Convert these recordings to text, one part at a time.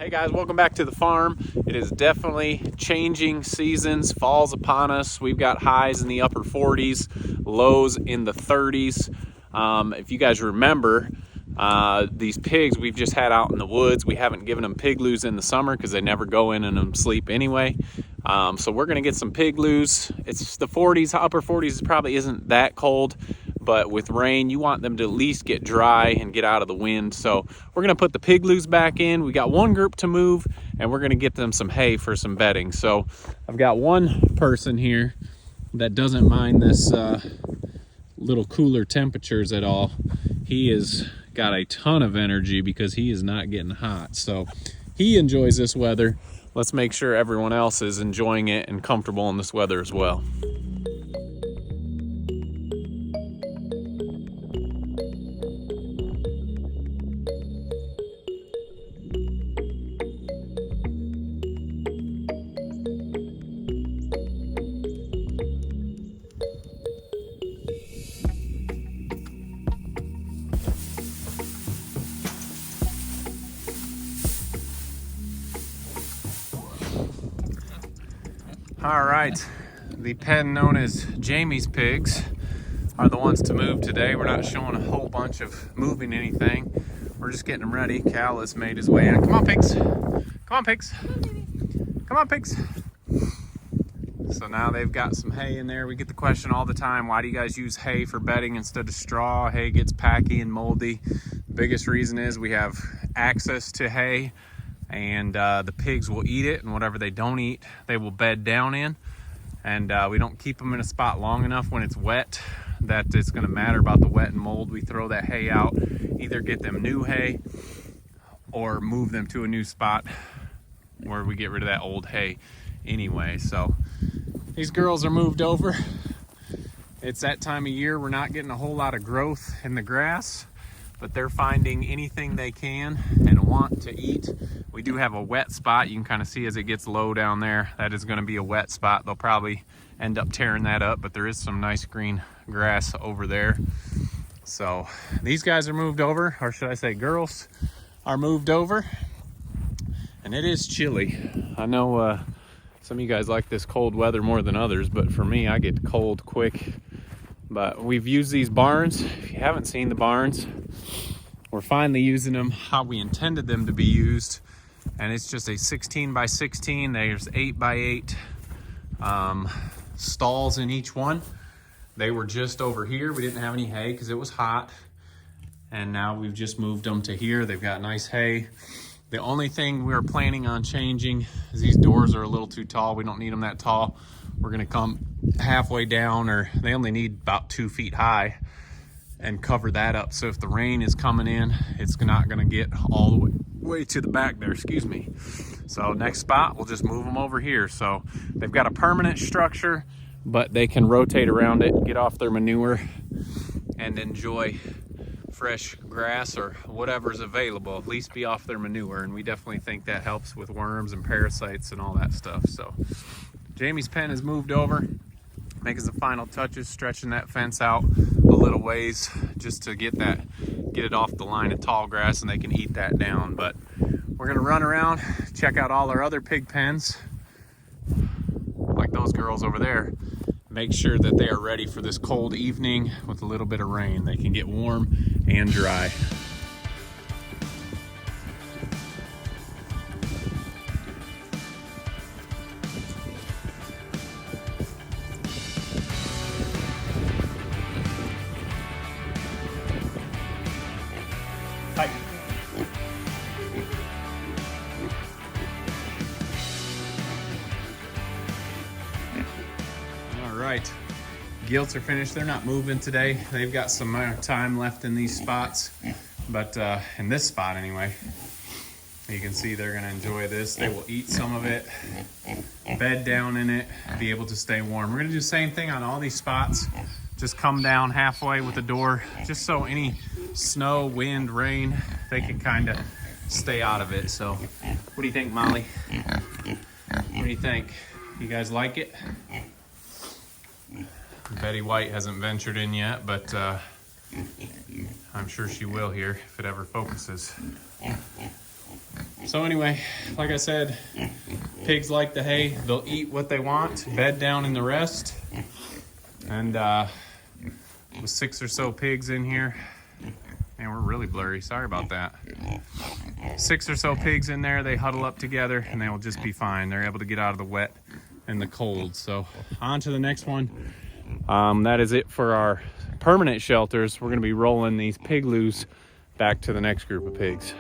Hey guys, welcome back to the farm. It is definitely changing seasons. Fall's upon us. We've got highs in the upper 40s, lows in the 30s. If you guys remember, these pigs we've just had out in the woods, we haven't given them pig loos in the summer because they never go in and sleep anyway. So we're gonna get some pig loos. It's the 40s, upper 40s probably isn't that cold, but with rain, you want them to at least get dry and get out of the wind. So we're gonna put the pig loos back in. We got one group to move, and we're gonna get them some hay for some bedding. So I've got one person here that doesn't mind this little cooler temperatures at all. He has got a ton of energy because he is not getting hot. So he enjoys this weather. Let's make sure everyone else is enjoying it and comfortable in this weather as well. All right, the pen known as Jamie's pigs are the ones to move today. We're not showing a whole bunch of moving anything. We're just getting them ready. Cal has made his way in. Come on, pigs. Come on, pigs. Come on, pigs. So now they've got some hay in there. We get the question all the time, why do you guys use hay for bedding instead of straw? Hay gets packy and moldy. The biggest reason is we have access to hay, and the pigs will eat it, and whatever they don't eat, they will bed down in. And we don't keep them in a spot long enough when it's wet that it's gonna matter about the wet and mold. We throw that hay out, either get them new hay or move them to a new spot where we get rid of that old hay anyway. So these girls are moved over. It's that time of year, we're not getting a whole lot of growth in the grass, but they're finding anything they can and want to eat. We do have a wet spot. You can kind of see as it gets low down there, that is gonna be a wet spot. They'll probably end up tearing that up, but there is some nice green grass over there. So these guys are moved over, or should I say girls are moved over, and it is chilly. I know some of you guys like this cold weather more than others, but for me, I get cold quick. But we've used these barns. If you haven't seen the barns, we're finally using them how we intended them to be used. And it's just a 16 by 16. There's 8 by 8 stalls in each one. They were just over here. We didn't have any hay because it was hot. And now we've just moved them to here. They've got nice hay. The only thing we're planning on changing is these doors are a little too tall. We don't need them that tall. We're gonna come halfway down, or they only need about 2 feet high, and cover that up. So if the rain is coming in, it's not gonna get all the way to the back there, excuse me. So next spot, we'll just move them over here. So they've got a permanent structure, but they can rotate around it, get off their manure, and enjoy fresh grass or whatever's available, at least be off their manure. And we definitely think that helps with worms and parasites and all that stuff. So Jamie's pen is moved over, making some final touches, stretching that fence out a little ways just to get it off the line of tall grass, and they can eat that down. But we're gonna run around, check out all our other pig pens, like those girls over there, make sure that they are ready for this cold evening with a little bit of rain. They can get warm and dry. Hi. All right, gilts are finished. They're not moving today. They've got some time left in these spots, but in this spot anyway, you can see they're gonna enjoy this. They will eat some of it, bed down in it, be able to stay warm. We're gonna do the same thing on all these spots. Just come down halfway with the door, just so any snow, wind, rain, they can kind of stay out of it. So what do you think, Molly? What do you think? You guys like it? Betty White hasn't ventured in yet, but I'm sure she will here if it ever focuses. So anyway, like I said, pigs like the hay. They'll eat what they want, bed down in the rest. And with 6 or so pigs in here, man, we're really blurry. Sorry about that. 6 or so pigs in there, they huddle up together and they will just be fine. They're able to get out of the wet and the cold. So on to the next one. That is it for our permanent shelters. We're gonna be rolling these pigloos back to the next group of pigs.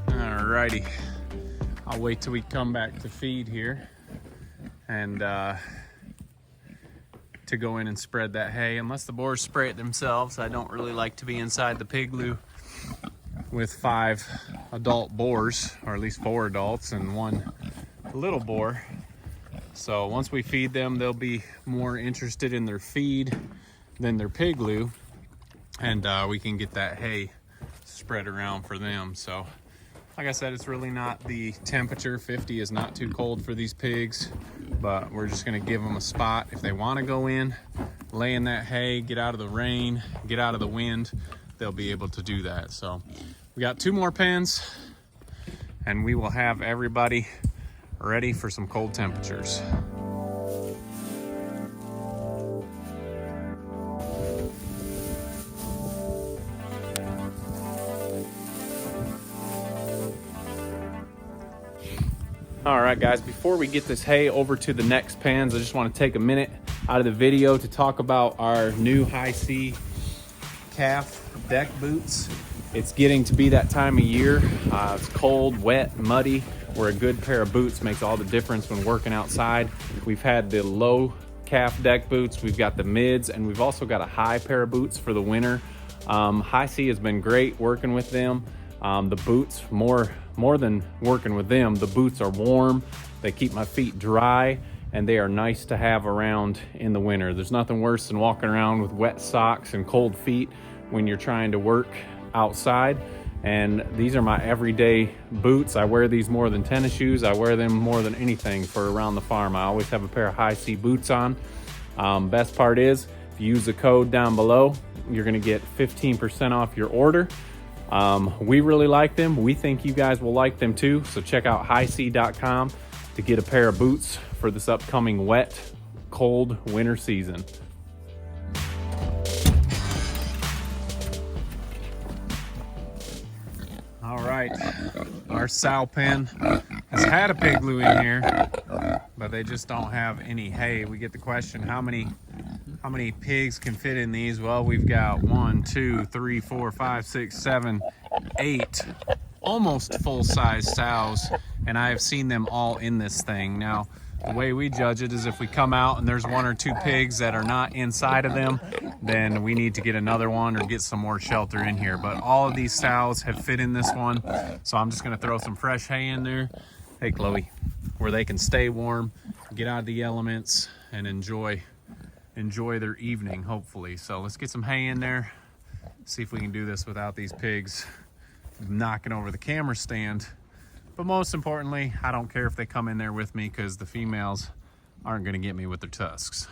Alrighty, I'll wait till we come back to feed here and to go in and spread that hay. Unless the boars spray it themselves, I don't really like to be inside the pigloo with 5 adult boars, or at least 4 adults and 1 little boar. So once we feed them, they'll be more interested in their feed than their pigloo, and we can get that hay spread around for them. So like I said, it's really not the temperature. 50 is not too cold for these pigs, but we're just gonna give them a spot. If they wanna go in, lay in that hay, get out of the rain, get out of the wind, they'll be able to do that. So we got 2 more pens and we will have everybody ready for some cold temperatures. All right, guys, before we get this hay over to the next pens, I just want to take a minute out of the video to talk about our new Hi-C calf deck boots. It's getting to be that time of year. It's cold, wet, muddy, where a good pair of boots makes all the difference when working outside. We've had the low calf deck boots, we've got the mids, and we've also got a high pair of boots for the winter. Hi-C has been great working with them. The boots, more than working with them, the boots are warm, they keep my feet dry, and they are nice to have around in the winter. There's nothing worse than walking around with wet socks and cold feet when you're trying to work outside. And these are my everyday boots. I wear these more than tennis shoes. I wear them more than anything for around the farm. I always have a pair of Hi-C boots on. Best part is, if you use the code down below, you're gonna get 15% off your order. We really like them. We think you guys will like them too. So check out hic.com to get a pair of boots for this upcoming wet, cold winter season. All right, our sow pen has had a pigloo in here, but they just don't have any hay. We get the question, how many pigs can fit in these? Well, we've got 1, 2, 3, 4, 5, 6, 7, 8 almost full-size sows, and I have seen them all in this thing. Now, the way we judge it is if we come out and there's 1 or 2 pigs that are not inside of them, then we need to get another one or get some more shelter in here. But all of these sows have fit in this one, so I'm just gonna throw some fresh hay in there. Hey, Chloe, where they can stay warm, get out of the elements, and enjoy their evening, hopefully. So let's get some hay in there, see if we can do this without these pigs knocking over the camera stand. But most importantly, I don't care if they come in there with me, because the females aren't gonna get me with their tusks.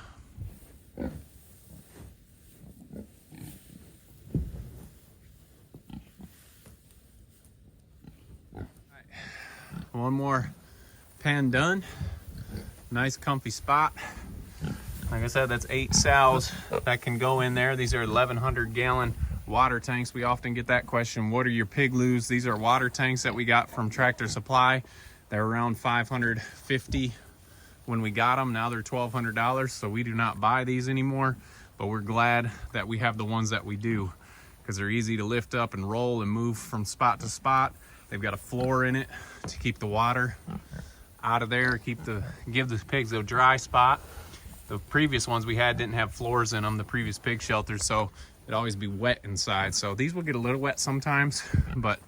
One more pen done. Nice comfy spot. Like I said, that's 8 sows that can go in there. These are 1,100 gallon water tanks. We often get that question, what are your pigloos? These are water tanks that we got from Tractor Supply. They're around $550 when we got them. Now they're $1,200, so we do not buy these anymore, but we're glad that we have the ones that we do, because they're easy to lift up and roll and move from spot to spot. They've got a floor in it to keep the water out of there, give the pigs a dry spot. The previous ones we had didn't have floors in them, the previous pig shelters, so it'd always be wet inside. So these will get a little wet sometimes, but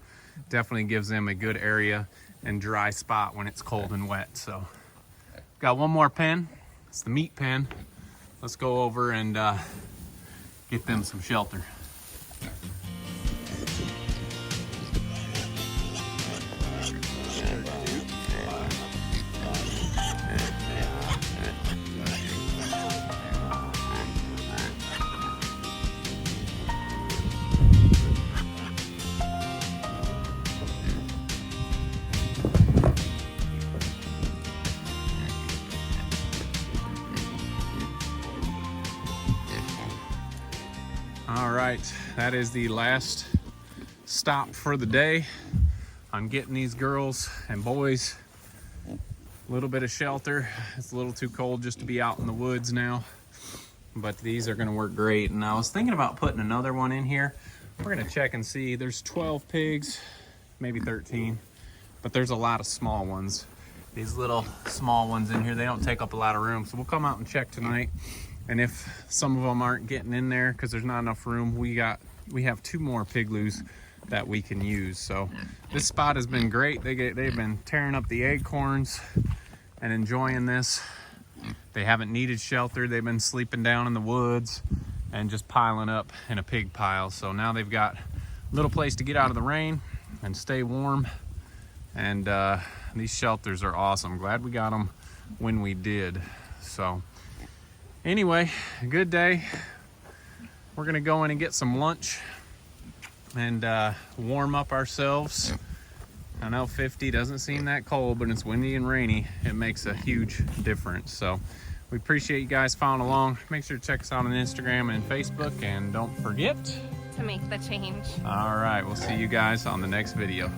definitely gives them a good area and dry spot when it's cold and wet. So got one more pen. It's the meat pen. Let's go over and get them some shelter. All right, that is the last stop for the day. I'm getting these girls and boys a little bit of shelter. It's a little too cold just to be out in the woods now, but these are gonna work great. And I was thinking about putting another one in here. We're gonna check and see. There's 12 pigs, maybe 13, but there's a lot of small ones. These little small ones in here, they don't take up a lot of room. So we'll come out and check tonight. And if some of them aren't getting in there because there's not enough room, we have 2 more pigloos that we can use. So this spot has been great. They've been tearing up the acorns and enjoying this. They haven't needed shelter. They've been sleeping down in the woods and just piling up in a pig pile. So now they've got a little place to get out of the rain and stay warm. And these shelters are awesome. Glad we got them when we did. So anyway, a good day. We're gonna go in and get some lunch and warm up ourselves. I know 50 doesn't seem that cold, but it's windy and rainy. It makes a huge difference. So we appreciate you guys following along. Make sure to check us out on Instagram and Facebook, and don't forget to make the change. All right, we'll see you guys on the next video.